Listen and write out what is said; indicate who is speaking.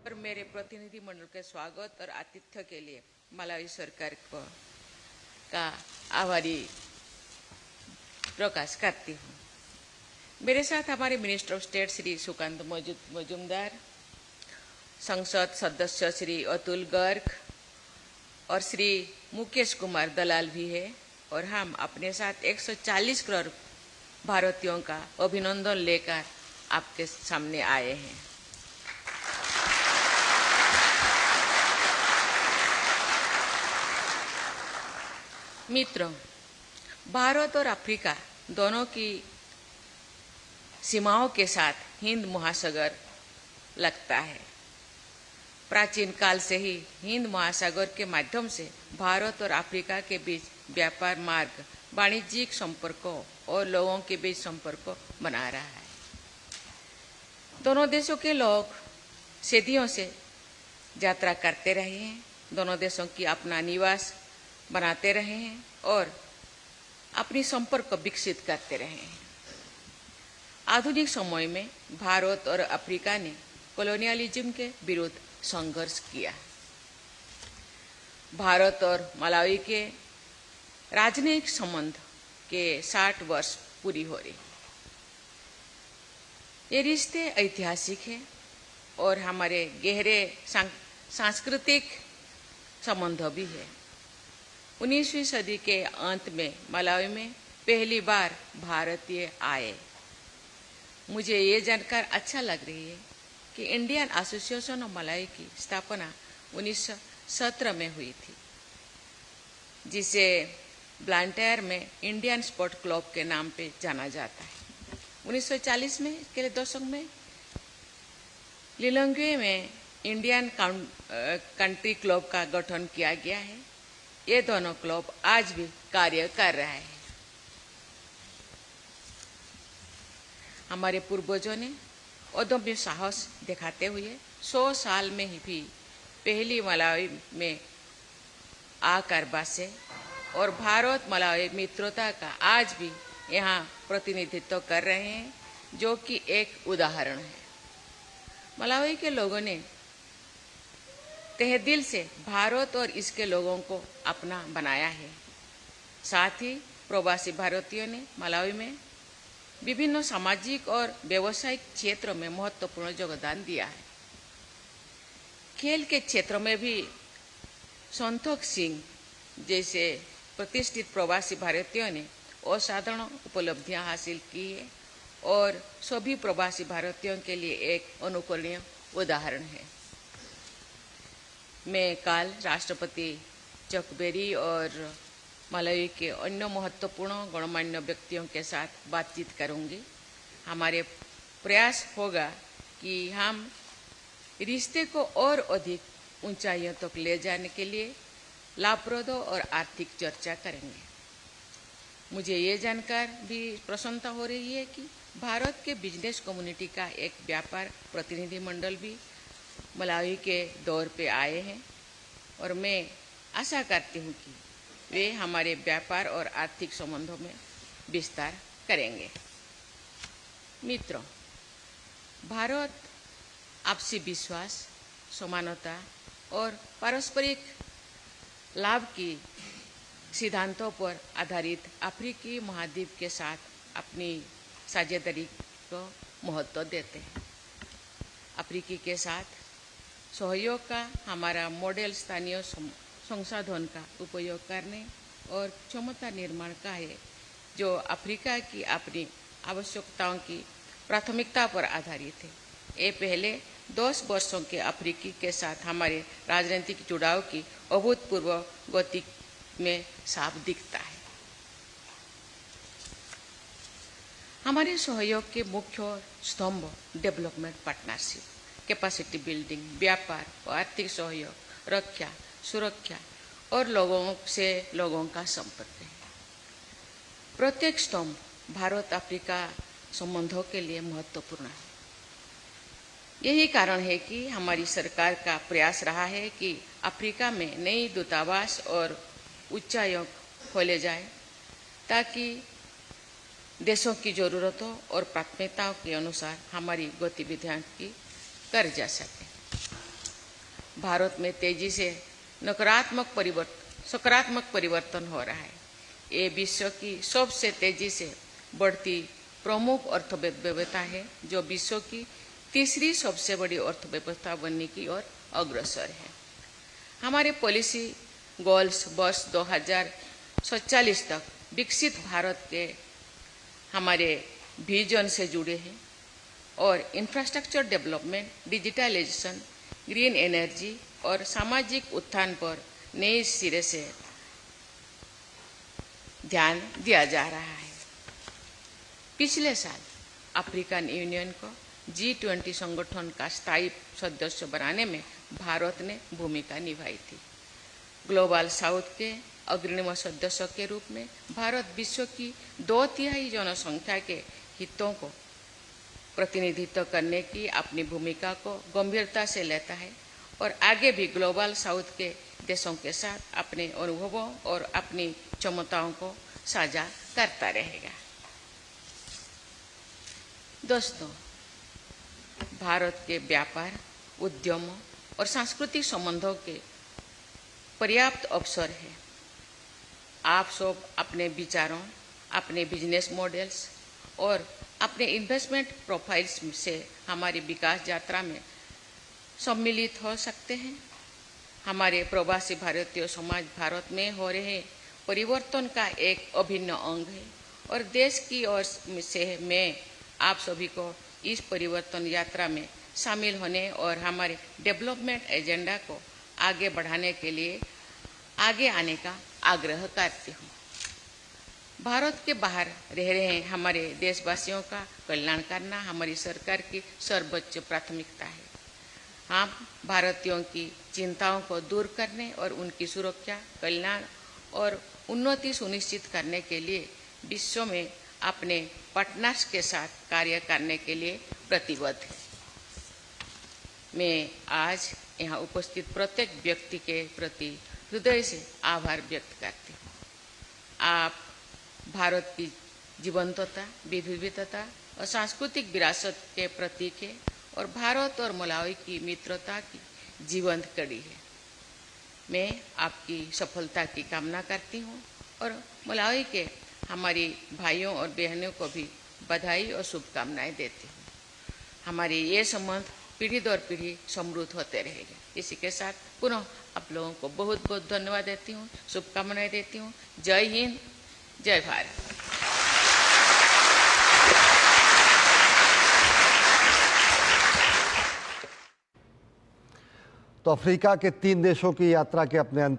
Speaker 1: और मेरे प्रतिनिधि मंडल के स्वागत और आतिथ्य के लिए मलावी सरकार का आभारी प्रकाश करती हूँ। मेरे साथ हमारे minister of state Shri Sukanta Majumdar, संसद सदस्य श्री अतुल गर्ग और श्री मुकेश कुमार दलाल भी है और हम अपने साथ 140 करोड़ भारतीयों का अभिनंदन लेकर आपके सामने आए हैं। मित्रों, भारत और अफ्रीका दोनों की सीमाओं के साथ हिंद महासागर लगता है। प्राचीन काल से ही हिंद महासागर के माध्यम से भारत और अफ्रीका के बीच व्यापार मार्ग, वाणिज्यिक संपर्कों और लोगों के बीच संपर्क बना रहा है। दोनों देशों के लोग सदियों से यात्रा करते रहे हैं, दोनों देशों की अपना निवास बनाते रहे हैं और अपनी संपर्क विकसित करते रहे हैं। आधुनिक समय में भारत और अफ्रीका ने कॉलोनियलिज्म के विरुद्ध संघर्ष किया। भारत और मलावी के राजनयिक संबंध के 60 वर्ष पूरी हो रही। ये रिश्ते ऐतिहासिक हैं और हमारे गहरे सांस्कृतिक संबंध भी है। 19वीं सदी के अंत में मलावी में पहली बार भारतीय आए। मुझे ये जानकर अच्छा लग रही है कि इंडियन एसोसिएशन ऑफ मलावी की स्थापना 1917 में हुई थी, जिसे ब्लांटायर में इंडियन स्पोर्ट क्लब के नाम पे जाना जाता है। 1940 में के दशक में लिलोंग्वे में इंडियन कंट्री क्लब का गठन किया गया है। ये दोनों क्लब आज भी कार्य कर रहे हैं। हमारे पूर्वजों ने अदम्य साहस दिखाते हुए 100 साल में ही भी पहली मलावी में आकर बसे और भारत मलावी मित्रता का आज भी यहाँ प्रतिनिधित्व कर रहे हैं, जो कि एक उदाहरण है। मलावी के लोगों ने तहे दिल से भारत और इसके लोगों को अपना बनाया है। साथ ही प्रवासी भारतीयों ने मलावी में विभिन्न सामाजिक और व्यावसायिक क्षेत्रों में महत्वपूर्ण योगदान दिया है। खेल के क्षेत्र में भी संतोष सिंह जैसे प्रतिष्ठित प्रवासी भारतीयों ने असाधारण उपलब्धियां हासिल की है और सभी प्रवासी भारतीयों के लिए एक अनुकरणीय उदाहरण है। मैं कल राष्ट्रपति चकबेरी और मलावी के अन्य महत्वपूर्ण गणमान्य व्यक्तियों के साथ बातचीत करूंगी। हमारे प्रयास होगा कि हम रिश्ते को और अधिक ऊंचाइयों तक ले जाने के लिए लाभप्रद और आर्थिक चर्चा करेंगे। मुझे ये जानकर भी प्रसन्नता हो रही है कि भारत के बिजनेस कम्युनिटी का एक व्यापार प्रतिनिधि मंडल भी मलावी के दौर पे आए हैं और मैं आशा करती हूँ कि वे हमारे व्यापार और आर्थिक संबंधों में विस्तार करेंगे। मित्रों, भारत आपसी विश्वास, समानता और पारस्परिक लाभ की सिद्धांतों पर आधारित अफ्रीकी महाद्वीप के साथ अपनी साझेदारी को महत्व देते हैं। अफ्रीकी के साथ सहयोग का हमारा मॉडल स्थानीय संसाधन का उपयोग करने और क्षमता निर्माण का है, जो अफ्रीका की अपनी आवश्यकताओं की प्राथमिकता पर आधारित है। ये पहले 10 वर्षों के अफ्रीकी के साथ हमारे राजनीतिक जुड़ाव की अभूतपूर्व गति में साफ दिखता है। हमारे सहयोग के मुख्य स्तंभ डेवलपमेंट पार्टनरशिप, कैपेसिटी बिल्डिंग, व्यापार और आर्थिक सहयोग, रक्षा, सुरक्षा और लोगों से लोगों का संपर्क है। प्रत्येक स्तंभ भारत अफ्रीका संबंधों के लिए महत्वपूर्ण है। यही कारण है कि हमारी सरकार का प्रयास रहा है कि अफ्रीका में नई दूतावास और उच्चायोग खोले जाए, ताकि देशों की जरूरतों और प्राथमिकताओं के अनुसार हमारी गतिविधियां की कर जा सके। भारत में तेजी से सकारात्मक परिवर्तन हो रहा है। ये विश्व की सबसे तेजी से बढ़ती प्रमुख अर्थव्यवस्था है, जो विश्व की तीसरी सबसे बड़ी अर्थव्यवस्था बनने की ओर अग्रसर है। हमारे पॉलिसी गोल्स वर्ष 2047 तक विकसित भारत के हमारे विजन से जुड़े हैं और infrastructure development, digitalisation, green energy और सामाजिक उत्थान पर नए सिरे से ध्यान दिया जा रहा है। पिछले साल अफ्रीकन यूनियन को G20 संगठन का स्थायी सदस्य बनाने में भारत ने भूमिका निभाई थी। ग्लोबल साउथ के अग्रणी सदस्य के रूप में भारत विश्व की 2/3 जनसंख्या के हितों को प्रतिनिधित्व करने की अपनी भूमिका को गंभीरता से लेता है और आगे भी ग्लोबल साउथ के देशों के साथ अपने अनुभवों और अपनी क्षमताओं को साझा करता रहेगा। दोस्तों, भारत के व्यापार, उद्यम और सांस्कृतिक संबंधों के पर्याप्त अवसर है। आप सब अपने विचारों, अपने बिजनेस मॉडल्स और अपने इन्वेस्टमेंट प्रोफाइल्स से हमारी विकास यात्रा में सम्मिलित हो सकते हैं। हमारे प्रवासी भारतीय समाज भारत में हो रहे परिवर्तन का एक अभिन्न अंग है और देश की ओर से मैं आप सभी को इस परिवर्तन यात्रा में शामिल होने और हमारे डेवलपमेंट एजेंडा को आगे बढ़ाने के लिए आगे आने का आग्रह करती हूँ। भारत के बाहर रह रहे हमारे देशवासियों का कल्याण करना हमारी सरकार की सर्वोच्च प्राथमिकता है। हम भारतीयों की चिंताओं को दूर करने और उनकी सुरक्षा, कल्याण और उन्नति सुनिश्चित करने के लिए विश्व में अपने पार्टनर्स के साथ कार्य करने के लिए प्रतिबद्ध है। मैं आज यहाँ उपस्थित प्रत्येक व्यक्ति के प्रति हृदय से आभार व्यक्त करती हूँ। आप भारत की जीवंतता, विविधता और सांस्कृतिक विरासत के प्रतीक है और भारत और मलावी की मित्रता की जीवंत कड़ी है। मैं आपकी सफलता की कामना करती हूँ और मलावी के हमारी भाइयों और बहनों को भी बधाई और शुभकामनाएं देती हूँ। हमारे ये संबंध पीढ़ी दर पीढ़ी समृद्ध होते रहेंगे। इसी के साथ पुनः आप लोगों को बहुत बहुत धन्यवाद देती हूँ, शुभकामनाएं देती हूँ। जय हिंद, जय भारत।
Speaker 2: तो अफ्रीका के 3 देशों की यात्रा के अपने अंत